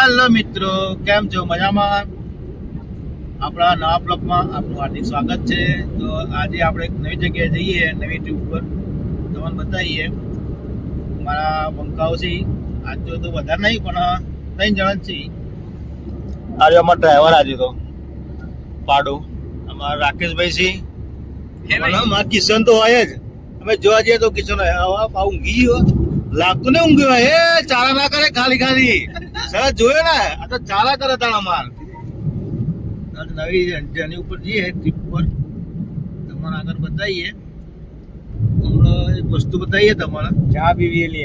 હાલો મિત્રો, કેમ છો? મજામાં? આપણા નવા બ્લોગમાં આપનું હાર્દિક સ્વાગત છે. તો આજે આપણે એક નવી જગ્યાએ જઈએ, નવી ટ્રીપ પર તમને બતાવીએ. મારા બંકાઓ છે, આજ તો વધારે નહીં પણ 3 જણા જ છે. આજે અમારા ડ્રાઈવર આજે તો પાડો અમારા રાકેશભાઈ છે. મારા કિશન તો હોય જ. અમે જોવા જઈએ તો કિશન ઊંઘી ગયો, લાગતું ને ઊંઘ્યો. એ ચાલા ના કરે ખાલી સરસ જોયો ને, આ તો ચાલા કરે તાણા માર. નવી જર્ની ઉપર જઈએ ટ્રીપ પર, તમને આગળ બતાવીએ. હમણાં એક વસ્તુ બતાવીએ તમારે. ચા પીવી લે.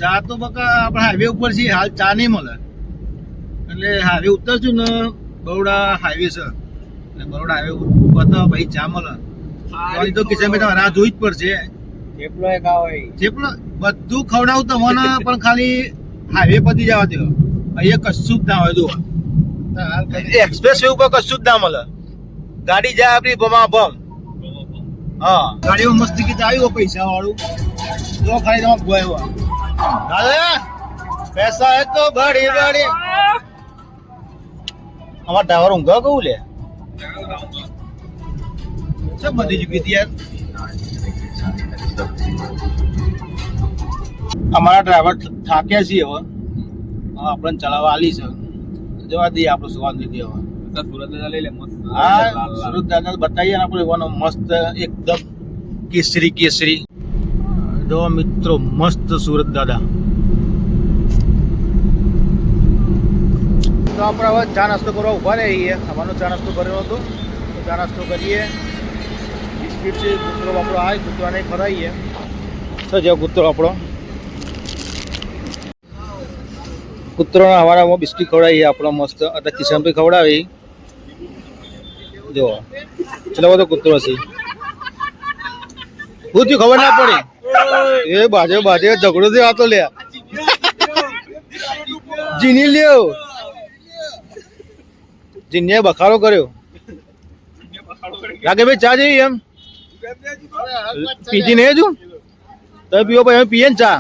ચા તો બકા આપણે હાઈવે ઉપર છીએ, હાલ ચા નહીં મળે. એટલે હાઈવે ઉતરશું ને, બરોડા હાઈવે છે, એટલે બરોડા હાઈવે ઉપર તો ભાઈ ચા મળે. તો કિશનભાઈ તમારે રાહ જોવી જ પડશે. થેપલો એ ખાવો થેપલો બધું ખવડાવું તમને, પણ ખાલી હાઈવે પતી જવા દો. અહીંયા કશું જ ના હોય. જો એક્સપ્રેસ વે ઉપર કશું જ ના મળે. ગાડી જાય આપણી ભમ. હા, ગાડીમાં મસ્ત ગીત આવ્યું પૈસા વાળું. જો ખાલી તમે ગોયો દાદા પૈસા હે તો બડી અમાર ડ્રાઈવર ઊંઘા કહું લે છે બધી જગ્યાએ યાર. અમારા ડ્રાઈવર થાક્યા છીએ હવે, આપણને ચલાવવા આલી છે. જવા દઈએ આપણે સુવાન દીધી હવે. સુરત લઈ લે મસ્ત. હા, સુરત દાદા બતાવીએ ને આપણે એવાનો મસ્ત એકદમ કેસરી. જો મિત્રો મસ્ત સુરત દાદા. તો આપણે હવે ચા નાસ્તો કરવા ઉભા રહીએ. અમારો ચા નાસ્તો કર્યો હતો, તો ચા નાસ્તો કરીએ. બિસ્કીટ છે, કૂતરો આપણો આવે, કૂતરાને ખરાઈએ. તો જો કૂતરો આપણો કૂતરોના હવાડામાં બિસ્કીટ ખવડાવીએ આપણો મસ્ત. અત્યારે કિશનભાઈ ખવડાવી. જો ચલો બધો કૂતરો છે. હું થયું ખબર ના પડી. એ બાજે ઝઘડો થયો આતો લે જીની લ્યો. જીને બખાડો કર્યો. લાગે ભાઈ ચા જેવી એમ પીજી નહીં હજુ. તમે પીવો ભાઈ, પીએ ને ચા.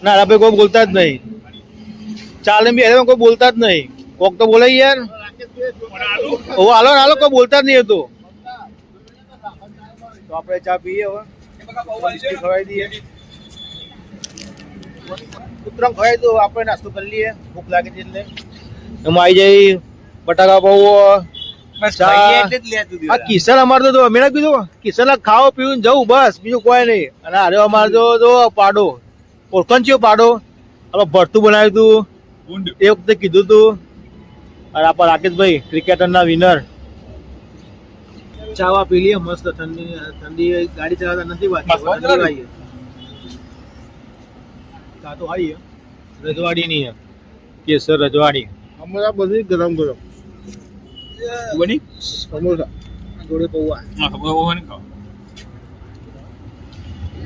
ના ભાઈ કોઈ બોલતા જ નહીં. ચાલે બી કોઈ બોલતા જ નહીં. કોક તો બોલાય યાર. ઓ હાલો કોઈ બોલતા જ નહીં હતું. તો આપણે ચા પીએ હવે. ખવાઈ દઈએ, કૂતરા ખવાઈ દો. આપણે નાસ્તો કરી લઈએ, ભૂખ લાગી છે એટલે. એમાં આવી જાય બટાકા પાઉં. આ કિશન અમારે તો મેં કીધું કિશન ખાવા પીવું જવું બસ, બીજું કોઈ નહીં. અને અરે અમારે તો પાડો ઓળખણ છે. પાડો આપણે ભરતું બનાવ્યું હતું એ વખતે કીધું તું. અને આપણા રાકેશભાઈ ક્રિકેટરના વિનર. ચાવા પી લઈએ મસ્ત. ઠંડી ગાડી ચલાવતા નથી વાગી. ચા તો આવી રજવાડી ની કેસર રજવાડી. અમારા બધી ગરમ બની સમોસા જોડે પૌવા.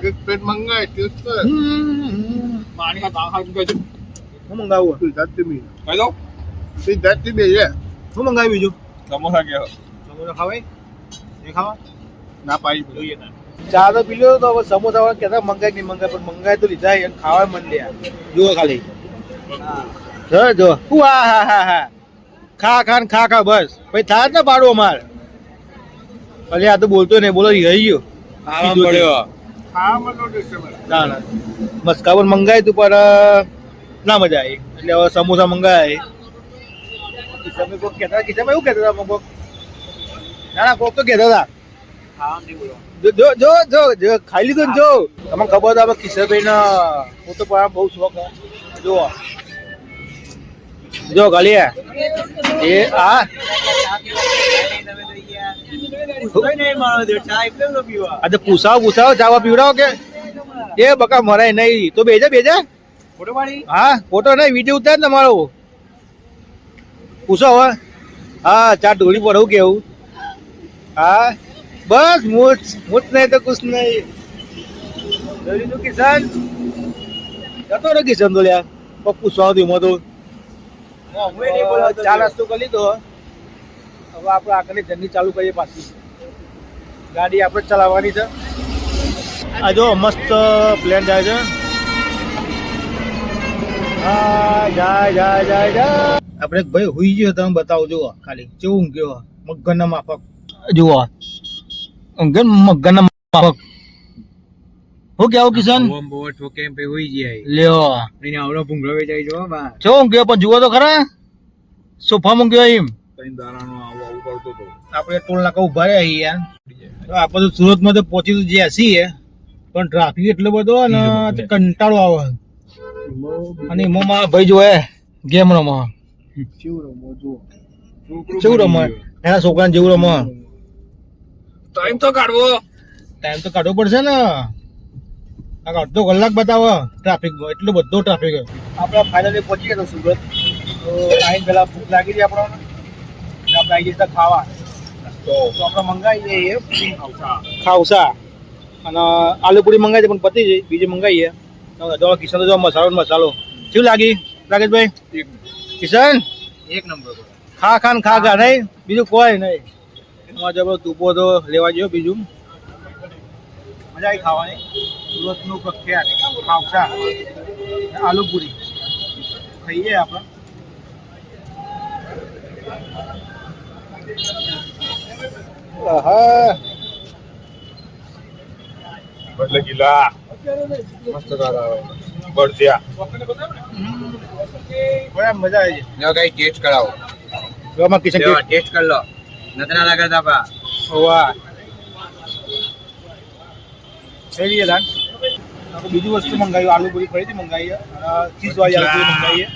એક પ્લેટ મંગાય ટેસ્ટ કર. પાણી કા દાખા કે છે. હું મંગાવું સીધાથી બી કઈ દો. સીધાથી બે છે. હું મંગાવી બીજું સમોસા કે સમોસા ખાવાય એ ખાવા ના પાડી જોઈએ. ચા તો પી લો. તો હવે સમોસા વાળા કહેતા મંગાય નહીં મંગાય, પણ મંગાય તો લીધા એને ખાવા માંડ્યા. જુઓ ખાલી જો હા ખા બસ પછી થાય ને પાડો અમાર. અરે આ તો બોલતો નહીં, બોલો રહી ગયો. ના મસ્કાબન મંગાય તું પણ ના મજા આવી. એટલે હવે સમોસા મંગાય. કિશનભાઈ કોક કહેતા, કિશનભાઈ એવું કહેતા હતા કોક. ના કોક તો કહેતા હતા. જો ખાઈ લીધું ને. જો તમને ખબર હતા કિશનભાઈ ના પોતો પણ બહુ શોખ. જો ખાલી એ આ પૂછાવ ચાવા પીવડાવો કે એ બકા મરાય નહીં તો બેજા હા ફોટો નહીં વિડીયો ઉતાર ને તમારો. પૂછો હવે. હા ચા ઢોળી પડવું કેવું. હા બસ મૂછ નહીં તો કુછ નહીં. કિશન જતો રે કિશન તો લ્યા પૂછવા ધીમો તો. ચા નાસ્તો કરી લીધો. હવે આપણે આગળની જર્ની ચાલુ કરીએ. પાછી ગાડી આપણે ચલાવવાની છે. આ જો મસ્ત પ્લેન જાય છે. આ આપણે એક ભાઈ હુઈ ગયો તમે બતાવો જુઓ ખાલી કેવું ઊંઘ્યો મગરના માફક જુઓ ઊંઘે મગરના માફક હું કેવું કિશન બહુ ઠોકે એમ પે હોઈ જાય લ્યો એને આવડો ભૂંગળો વેચાઈ જો બા ચો ઊંઘ્યો પણ જુઓ તો ખરા સોફા ઊંઘ્યો એમ તઈન દારાનો આવું કરતો તો આપણે ટોલ નાકા ઉભા રહ્યા છીએ યાર તો આપણે તો સુરતમાં તો પહોંચી તો જ્યાં છીએ પણ ટ્રાફિક એટલો બધો ને કંટાળો આવે અને એમાં મારા ભાઈ જોયે ગેમ રમો કેવું રમે એના છોકરાને જેવું રમે ટાઈમ તો કાઢવો ટાઈમ તો કાઢવો પડશે ને અડધો કલાક બતાવો ટ્રાફિકમાં એટલો બધો ટ્રાફિક આપણે ફાઇનલી પહોંચી ગયા સુરત તો આવીને પેલા ભૂખ લાગી હતી આપણને આપણે આવી જતા ખાવા તો આપણે મંગાવીએ ખાવસા અને આલુપુરી મંગાવી પણ પતી જાય બીજી મંગાવીએ જો કિશન તો જો મસાલો શું લાગી રાકેશભાઈ કિશન એક નંબર ખા ખા નહીં બીજું કોઈ નહીં એમાં જબરો તુપો તો લેવા ગયો બીજું મજા આવી ખાવાની સુરતનું પ્રખ્યાત ખાવસા આલુપુરી ખાઈએ આપણે બદલે ગીલા મસ્ત આવે બળદિયા મજા આવી લો કઈ ટેસ્ટ કરાવો ગયો કિશન ટેસ્ટ કર લો નતના લાગતા પા વાહ થઈ ગઈ દાન આપણે બીજી વસ્તુ મંગાવી આલુપુરી ફરીથી મંગાવીએ ચીઝ વાળી આલુપુરી મંગાવીએ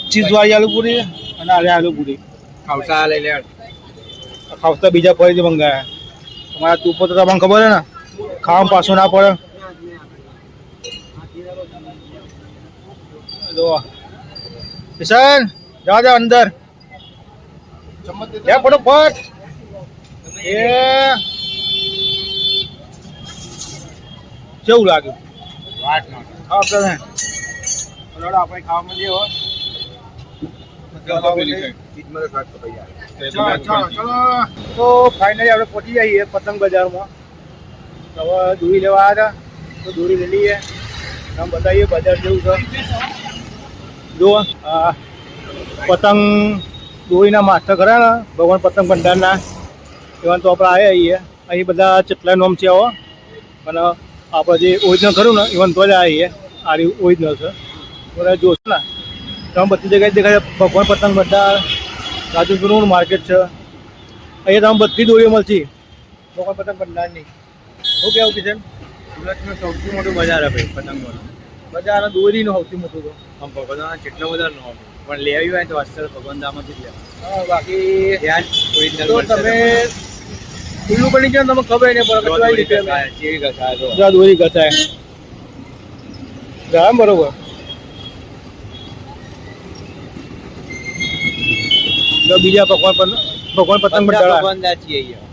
ચીઝ વાળી આલુપુરી અને આલે આલુપુરી ખાવસા લઈ લે ખાવસા બીજા ફરીથી મંગાવ્યા તમારા તું તો તમને ખબર છે ને ખાવામાં પાછું ના પડે જો કિશન જાઓ અંદર ફટોફટ કેવું લાગ્યું આપણે ખાવા માંડીએ હો તો ફાઇનલી આપણે પહોંચી જઈએ પતંગ બજારમાં હવે દોરી લેવા આવ્યા હતા તો દોરી લઈ લઈએ આમ બતાવીએ બજાર જેવું છે જુઓ પતંગ દોરીના માસ્ટર ખરા ને ભગવાન પતંગ ભંડારના એવા તો આપણે આવ્યા છીએ અહીં બધા જેટલા નોમ છે આવો અને આપણે જે ઓરિજિનલ ખરું ને ઇવન તો જ આવીએ આ ઓરિજિનલ છે બધા જોશો ને તમે બધી જગ્યાએ દેખાય ભગવાન પતંગ ભંડાર રાજુગુરુનું માર્કેટ છે અહીંયા તમે બધી દોરીઓ મળશે ભગવાન પતંગ ભંડારની શું કહેવું કિશન સુરતનું સૌથી મોટું બજાર છે ભાઈ પતંગોનું બજાર દોરીનું સૌથી મોટું તો આમ ભગવાન કેટલો બધા નો પણ લેવી હોય તો અસર ભગવાન દામાંથી જ લે હા બાકી ત્યાં ઓરિજિનલ તો તમે ખુલ્લું પડી જાય તમે ખબર નહીં પડે કઈ રીતે જેવી કથા તો જ્યાં દોરી ઘસાય ગયા બરોબર બીજા ભગવાન પતંગ ભગવાન ભંડાર દા છીએ અહીંયા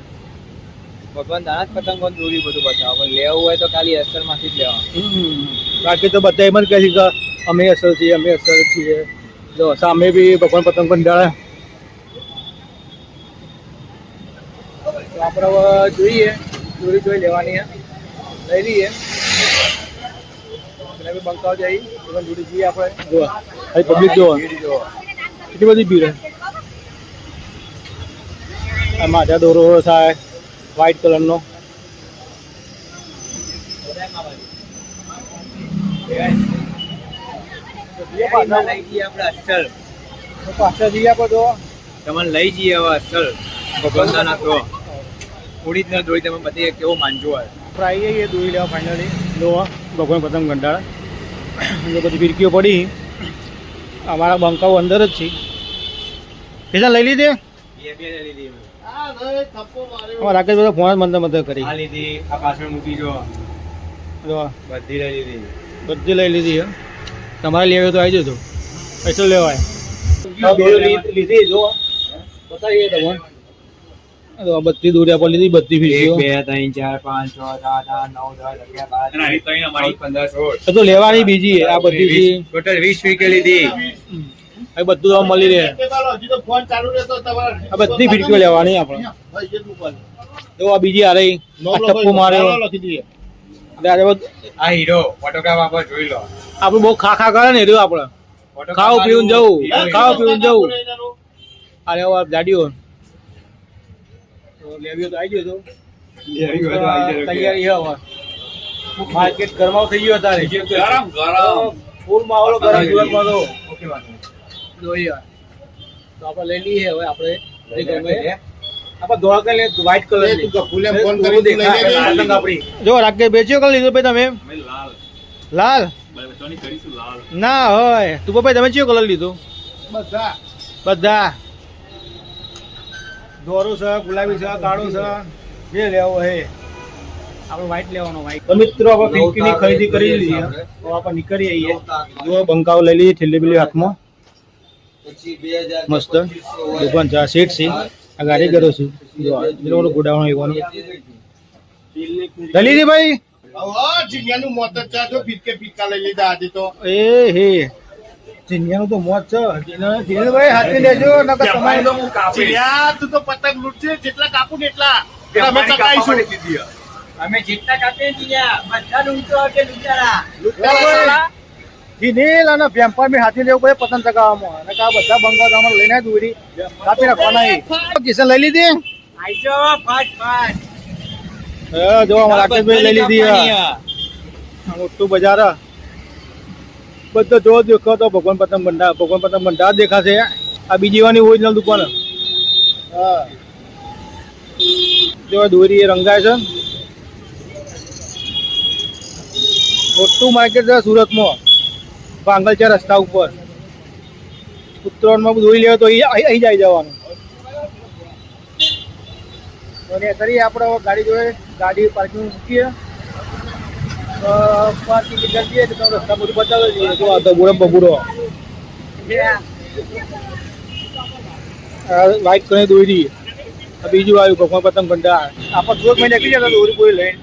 ભગવાન દાણા જ પતંગો દોરી બધું બતાવો પણ લેવું હોય તો ખાલી અસર માંથી જ લેવાનું બાકી તો બધા એમ જ કહે છે કે અમે અસર છીએ જો સામે બી ભગવાન પતંગ ભંડાર તો આપણે હવે જોઈએ દોરી જોઈ લેવાની લઈ લઈએ બંકાવ જઈ દોરી જોઈએ આપણે જોવા અહીં પબ્લિક જોવા કેટલી બધી ભીડ આ માથા દોરો થાય વ્હાઈટ કલરનો પાછળ જઈએ આપણે તો તમને લઈ જઈએ હવે અસલ ભગવાન ના તો ઓરિજિનલ દોરી તમે બધી કેવો માનજો હોય આપણે આવીએ દોરી લેવા ફાઇનલી જોવા ભગવાન પતંગ ભંડાર એ બધી ફિરકીઓ પડી અમારા બંકાઓ અંદર જ છે કેટલા લઈ લીધી રાકેશ બધા ફોન મંદર કરી આ લીધી આ પાછળ મૂકી જો બધી લઈ લીધી બધી લઈ લીધી હે તમારે લેવી તો આવી જજો એટલું લેવાય લીધી જો બતાવીએ તમને બધી દોરી આપણે લીધી બધી ફીરકીઓ 1 2 3 4 5 6 7 8 9 10 11 12 13 14 15 16 તો લેવાની બીજી આ બધી ટોટલ 20 ફીરકી લીધી એ બધું મળી રહે આ બધી ફીરકીઓ લેવાની આપણે જો આ બીજી આ રહી ટપ્પુ મારે આ હીરો ફોટોગ્રાફ આપણે જોઈ લો. આપણે બહુ ખા કરે ને એવું આપણે ખાવું પીવું જવું ખાવું પીવું જવું. અરે હવે ગાડીઓ તો લેવી તો આવી ગયો તો તૈયારી છે હવે. માર્કેટ ગરમાવ થઈ ગયો તારે ગરમ ફૂલ માહોલ ગરમ દિવસમાં તો ઓકે વાત જોઈએ તો આપણે લઈ લઈએ હવે આપણે આપણે ધોળા કલર વ્હાઈટ કલર આપણી જો રાકેશ બેચ્યો કલર લીધો ભાઈ તમે લાલ ના હોય તું ભાઈ તમે કયો કલર લીધો બધા દોરું છે ગુલાબી છે કાળું છે જે લેવો હે આપણે વ્હાઈટ લેવાનો વ્હાઈટ તો મિત્રો આપણે પિંકીની ખરીદી કરી લીધી તો આપણે નીકળી આવીએ જો બંકાવ લઈ લઈએ છેલ્લી પેલી હાથમાં મસ્ત દુકાન ચા સીટ છે આ ગાડી કર્યો છું જો પેલો ગોડાઉન આવ્યો લઈ લીધી ભાઈ એ હે ચિનિયાનું તો મોજ છે ભાઈ હાથે લેજો નકર તમારે તું તો પતંગ લૂટશે જેટલા કાપું ને એટલા અમે ચકાઈશું. અમે જેટલા કાપીએ જીયા બધા લૂંટો કે લૂંટારા જીનેલ અને વેમ્પાર મેં હાથી લેવું પડે પતંગ ચગાવવામાં અને આ બધા બંગો તમારે લઈને દોરી કાપી નાખવાના કિશન લઈ લીધી આઈજો ફાટ ફાટ જો રાકેશભાઈ લઈ લીધી મોટું બજાર બધો જો દેખો તો ભગવાન પતંગ ભંડાર દેખાશે આ બીજી વાની ઓરિજિનલ દુકાન હા જો દોરી એ રંગાય છે મોટું માર્કેટ છે સુરતમાં ભાંગલ છે રસ્તા ઉપર ઉત્તરાયણમાં દોરી લેવા તો અહીં જાય જવાનું કરી આપણે ગાડી જોડે ગાડી પાર્કિંગ મૂકીએ પાર્કિંગ કરીએ તો રસ્તા બધું બતાવે છે જો આ તો બુરો બબુરો વાઇટ કરીને દોરી બીજું આવ્યું ભગવાન પતંગ ભંડાર આપણે 4 મહિને નીકળી જતા દોરી પૂરી લઈને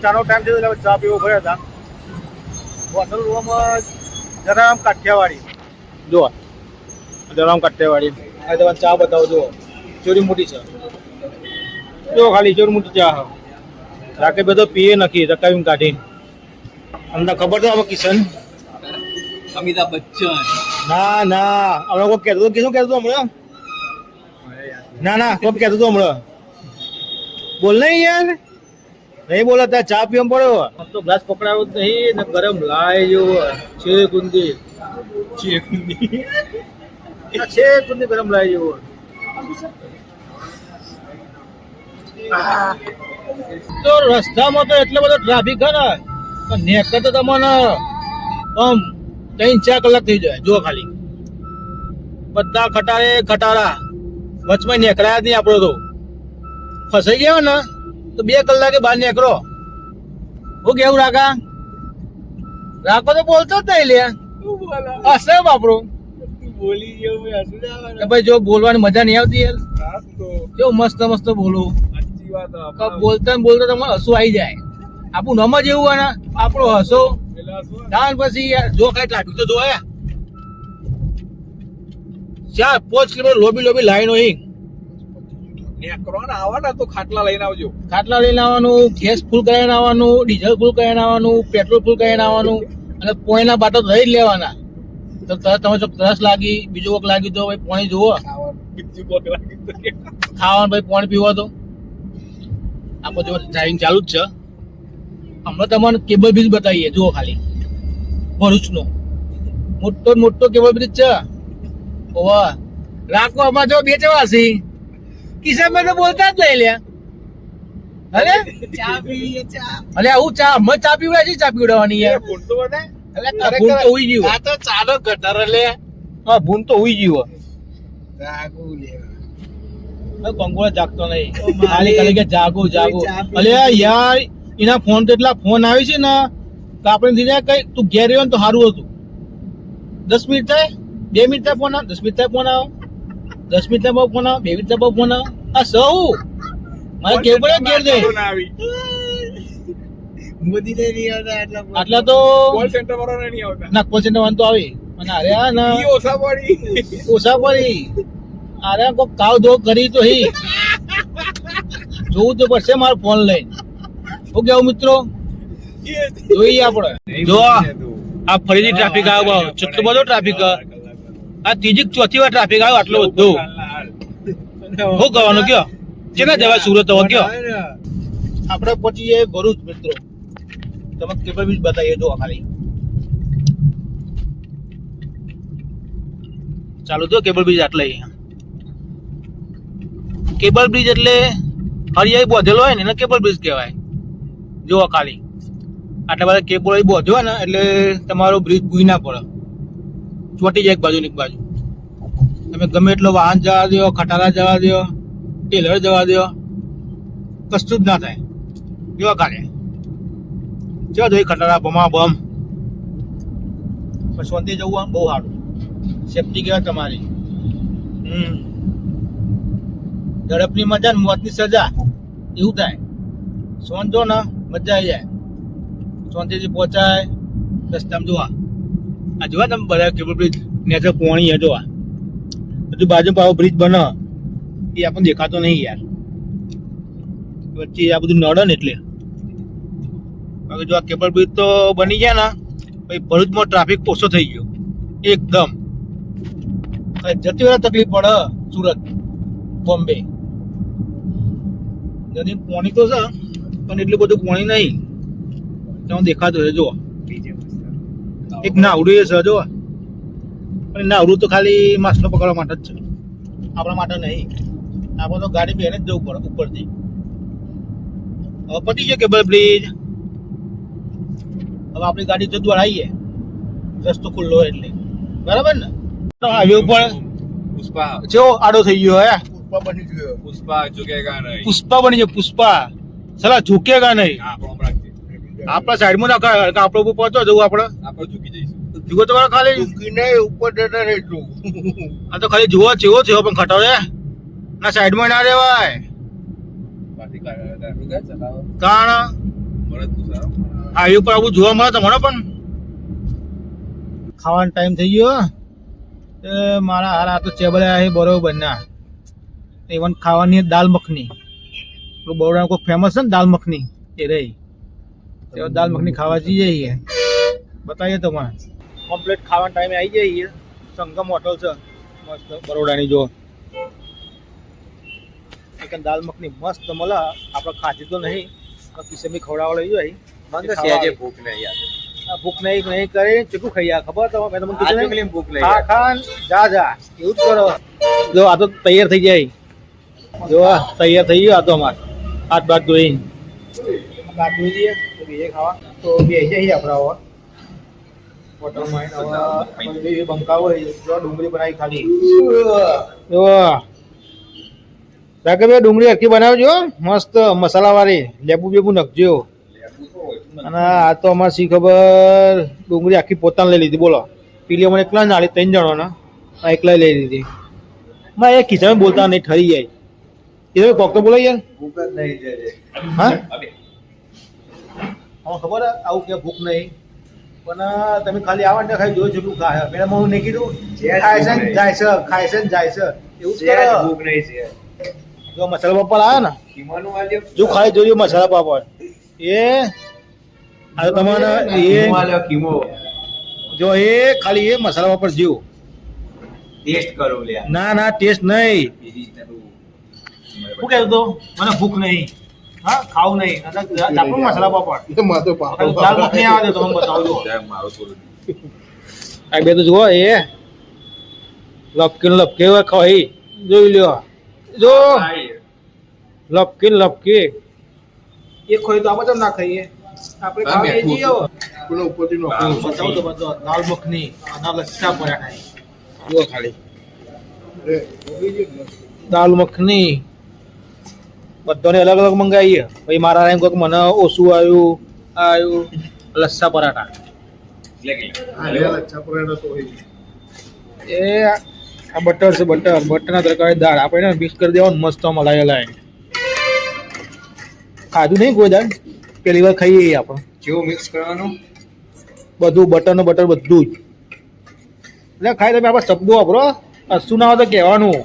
ચાનો ટાઈમ થયો એટલે ચા પીવો ભર્યા હતા હોટલ રૂમમાં જરામ કાઠિયાવાડી જો જરામ કાઠિયાવાડી આ તમારે ચા બતાવો જો ચોરી મોટી છે જો ખાલી ચોરી મોટી ચા રાકે બધો પીએ નથી રકાવીને કાઢીને અમને ખબર તો હવે કિશન અમિતાભ બચ્ચન ના ના હમણાં કોઈ કહેતો કિશન કહેતો હમણાં ના કોઈ કહેતો હમણાં બોલ નહીં યાર નહીં બોલા ત્યાં ચા પીવા પડ્યો આમ તો ગ્લાસ પકડાયો જ નહીં ને ગરમ લાય જેવો છે કુંદી ગરમ લાય જેવો તો રસ્તામાં તો એટલો બધો ટ્રાફિક છે ને નેકર તો તમને આમ 3-4 કલાક થઈ જાય જો ખાલી બધા ખટારા વચમાં નેકળ્યા જ નહીં આપણો તો ફસાઈ ગયો ને તો 2 કલાકે બહાર નીકળો હું કેવું રાખો તો બોલતો જ નહીં લે હશે બાપરો બોલી જેવું ભાઈ જો બોલવાની મજા નહીં આવતી યાર જો મસ્ત બોલું બોલતા તમને હસવું આવી જાય આપણું નમ જ એવું હોય ને આપણો હસો ત્યાર પછી યાર જો કઈ ટ્રાફિક તો જોયા 4-5 કિલોમીટર લોબી લાઈન હોય આવવાના તો ખાટલા લઈને આવજો ખાટલા લઈને આવવાનું ગેસ ફૂલ કરાવીને આવવાનું ડીઝલ ફૂલ કરાવીને આવવાનું પેટ્રોલ ફૂલ કરાવીને આવવાનું અને પોણીના બાટો રહી જ લેવાના તો તમે જો તરસ લાગી બીજું કોક લાગ્યું તો ભાઈ પાણી જુઓ ખાવાનું ભાઈ પાણી પીવો તો આપણે જો ડ્રાઇવિંગ ચાલુ જ છે હમણાં તમને કેબલ બ્રિજ બતાવીએ જુઓ ખાલી ભરૂચનો મોટો કેબલ બ્રિજ છે ઓવા રાખો આમાં જો બે ચવાસી કિસ્સામાં તો બોલતા જ નહીં લ્યા અરે અરે આવું ચા મત ચા પીવડાય છે ચા પીવડાવવાની યાર ભૂન તો ઉઈ ગયું આ તો ચાલો ગટર લે હા ભૂન તો ઉઈ ગયું કંકોડા જાગતો નહીં ખાલી કે જાગો અલે યાર એના ફોન તો એટલા ફોન આવે છે ને તો આપણે થઈ જાય કઈ તું ઘેર રહ્યો ને તો સારું હતું 10 મિનિટ થાય 2 મિનિટ થાય ફોન આવે 10 મિનિટ થાય ફોન આવે 10 મિનિટ થાય ફોન આવે 2 મિનિટ થાય ફોન આવે આ સૌ મારે કેવું પડે ઘેર દે મોદી નહીં આવતા આટલા તો કોલ સેન્ટર વાળા નહીં આવતા ના કોલ સેન્ટર વાળા તો આવે અને અરે આ ના ઓછા પડી અરે કોઈ કાવ દો કરી તો હી જોવું તો પડશે મારો ફોન લઈને હું કેવું મિત્રો જોઈએ આપણે જો આ ફરીથી ટ્રાફિક આવ્યો કેટલો બધો ટ્રાફિક આ ત્રીજી ચોથી વાર ટ્રાફિક આવ્યો આટલો બધો શું કરવાનું કયો કેટલા જવાય સુરત હવે કયો આપણે પહોંચી જઈએ ભરૂચ મિત્રો તમે કેબલ બ્રિજ બતાવીએ જો ખાલી ચાલુ તો કેબલ બ્રિજ આટલે કેબલ બ્રિજ એટલે હરિયાળી બોધેલો હોય ને એને કેબલ બ્રિજ કહેવાય જો ખાલી આટલા બધા કેબલ બોધ્યો હોય ને એટલે તમારો બ્રિજ ભૂઈ ના પડે ચોટી જાય એક બાજુ ને એક બાજુ તમે ગમે એટલો વાહન જવા દો ખટારા જવા દો ટેલર જવા દો કશું જ ના થાય જો ખાલી જો જોઈ ખટારા બમા બમ પણ શાંતિ જવું બહુ સારું સેફટી કહેવાય તમારી ઝડપની મજા ને મોતની સજા એવું થાય સોંધો ને મજા આવી જાય શાંતિથી પહોંચાય રસ્તામાં જોવા આ જોવા તમે બધા કેબલ બ્રિજ નેચર પોણી જોવા હજુ બાજુ પાવો બ્રિજ બને એ આપણને દેખાતો નહીં યાર વચ્ચે આ બધું નડે ને એટલે બાકી જો આ કેબલ બ્રિજ તો બની ગયા ને પછી ભરૂચમાં ટ્રાફિક ઓછો થઈ ગયો એકદમ જતી વાર તકલીફ પડે સુરત બોમ્બે નદી પાણી તો છે પણ એટલું બધું પાણી નહીં તમે દેખાતું છે જો એક નાવડું એ છે જો પણ નાવડું તો ખાલી માછલો પકડવા માટે જ છે આપણા માટે નહીં આપણે તો ગાડી બેને જ જવું પડે ઉપરથી હવે પતી ગયો કેબલ બ્રિજ હવે આપણી ગાડી તો દોડાવીએ રસ્તો ખુલ્લો હોય એટલે બરાબર ને હાઈવે ઉપર પુષ્પા જો આડો થઈ ગયો હે પુષ્પા બની ગયો. પુષ્પા ઝુકેગા નહીં. પુષ્પા બની ગયો પુષ્પા સલા ઝુકેગા નહીં આપણા સાઈડમાં ના આપણો ઉપર પહોંચો જવું આપણે ઝૂકી જઈશું. જુઓ તો ખાલી ઝૂકીને ઉપર જતા રહેશું. આ તો ખાલી જુઓ ચેવો છે પણ ખટાડે ના સાઈડમાં ના રહેવાય કારણ હાઈવે ઉપર આવું જોવા મળે તમને પણ ખાવાનો ટાઈમ થઈ ગયો એ મારા હારા તો ચેબલ્યા છે બરોબર ના ઇવન ખાવાની દાલ મખની પેલું બરોડા કોઈ ફેમસ છે ને દાલ મખની એ રહી તો દાલ મખની ખાવા જઈએ બતાવીએ તમારે કમ્પ્લીટ ખાવાના ટાઈમે આવી જઈએ સંગમ હોટલ છે મસ્ત બરોડાની જો એક દાલ મખની મસ્ત મળે આપણે ખાધી તો નહીં કિસમી ખવડાવવા લઈ જાય ભૂખ નહીં યાર ભૂખ નહીં કરે ચીકું ખાઈ ખબર તો મેં તમને કીધું આ ભૂખ નહીં ખા ખાન જા એવું જ કરો જો આ તો તૈયાર થઈ જાય જો તૈયાર થઈ ગયો આ તો અમારે હાથ બાદ ધોઈ હાથ ધોઈ દઈએ તો બીજે ખાવા તો બે જઈએ આપણે હવે હોટલમાં હવે બંકા હોય જો ડુંગળી બનાવી ખાલી જો રાકે બે ડુંગળી આખી બનાવજો મસ્ત મસાલાવાળી લેબુ બેબુ નાખજો અને આ તો અમારે શી ખબર ડુંગળી આખી પોતાને લઈ લીધી બોલો પેલી અમને એકલા નાળી 3 જણોના આ એકલા લઈ લીધી માં એ ખિસ્સામાં બોલતા નહીં ઠરી જાય એ કોક તો બોલાય યાર ભૂખ જ નહીં છે હા ખબર આવું કે ભૂખ નહીં પણ તમે ખાલી આવા ને ખાઈ જોયો જેટલું ખાય મેડમ હું નહીં કીધું ખાય છે ને જાય છે ખાય છે ને જાય છે એવું જ કરે ભૂખ નહીં છે જો મસાલા પાપડ આવ્યા ને કિમાનું આજે જો ખાઈ જોયું મસાલા પાપડ એ આ તમારે એ કિમો જો એ ખાલી એ મસાલા પાપડ જીવ ટેસ્ટ કરો લે ના ટેસ્ટ નહીં શું કહેતો તો મને ભૂખ નહીં હા ખાવું નહીં ચાપડું મસાલા પાપડ એમાં તો પાપડ દાલ મખની આવે તો તમને બતાવજો મારો થોડું આ બે તો જુઓ એ લપકે ખાઈ જોઈ લ્યો જો લપકે એ ખોઈ તો આપણે ના ખાઈએ આપણે ખાઈએ છીએ પેલો ઉપરથી નોખું. બતાવો તો બધો દાલ મખની અને લચ્છા પરાઠા જુઓ ખાલી દાલ મખની બધાને અલગ અલગ મંગાવીએ પછી મારા એમ કહું મને ઓછું આવ્યું લચ્છા પરાઠા એ આ બટર છે બટરના તરકારી દાળ આપણે મિક્સ કરી દેવાનું મસ્ત મલાઈ ખાધું નહીં કોઈ દાળ પેલી વાર ખાઈએ આપણે કેવું મિક્સ કરવાનું બધું બટર બધું જ એટલે ખાઈ તમે આપણે શબ્દો વાપરો હસું ના હોય તો કહેવાનું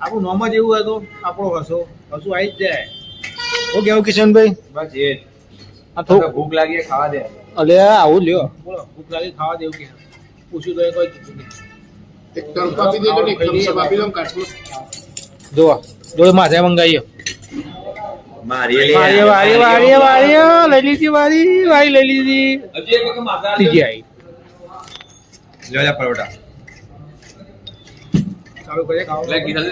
આપણું નોમ જ એવું હોય તો આપણો હસો આવી જ જાય શું કેવું કિશનભાઈ બસ એ આ થોડું ભૂખ લાગી છે, ખાવા દે. અલે આવું લ્યો બોલો ભૂખ લાગી ખાવા દેવું કે પૂછ્યું તો એ કોઈ કીધું નહીં. એક તરફ આપી દેજો ને એક તરફ આપી દો ને કાચમાં. જો જો માથે મંગાવીએ મારી વારી વારી વારી વારી લઈ લીધી વારી વારી લઈ લીધી ત્રીજી આવી લેવા પરોઠા ચાલુ કરીએ ખાવા લે કીધા લે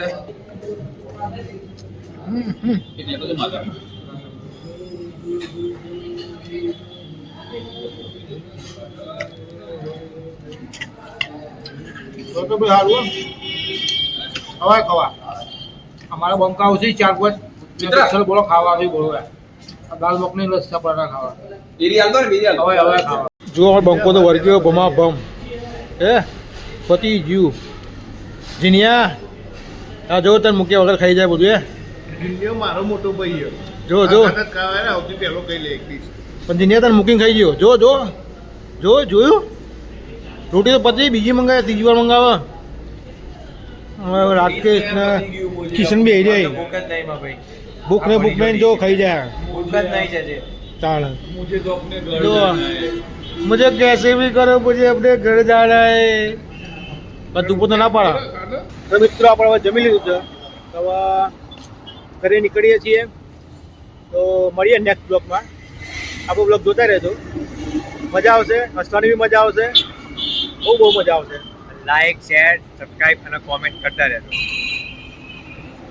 એટલે બધું માગા તો ભાઈ હારું ખવાય ખવા અમારા બંકા આવશે 4-5 બોલો ખાવા આવી બોલો દાલ મખની લસ્સા પરાઠા ખાવા એરી આલ દો ને બીજી આલ હવે ખાવા જો બંકો તો વર્ગ્યો ભમા ભમ હે પતિ જીવ જીનિયા આ જો તને મૂક્યા વગર ખાઈ જાય બધું હે જીન્યો મારો મોટો ભાઈ છે. જો જો આ વખત ખાવા ને સૌથી પહેલો કઈ લે એક પીસ. પણ જીનિયા તને મૂકીને ખાઈ ગયો જો જો જો જોયું રોટી તો પતી બીજી મંગાવે ત્રીજી વાર મંગાવે હવે રાકેશ ને કિશન બી આવી જાય ભૂખ જ નહીં માં ભાઈ ભૂખ ને જો ખાઈ જાય ભૂખ જ નહીં છે ચાલ જો मुझे कैसे भी करो मुझे अपने घर जाना है પણ તું પોતે ના પાડા તો મિત્રો આપણે હવે જમી લીધું છે હવે ઘરે નીકળીએ છીએ તો મળીએ નેક્સ્ટ બ્લોગમાં આપણો બ્લોગ જોતા રહેજો મજા આવશે હસવાની બી મજા આવશે બહુ મજા આવશે લાઈક શેર સબસ્ક્રાઇબ અને કોમેન્ટ કરતા રહેજો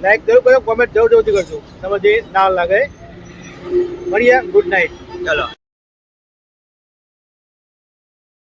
લાઈક જરૂર કરો કોમેન્ટ જરૂરથી કરજો તમે જે ના લાગે મળીએ ગુડ નાઇટ ચલો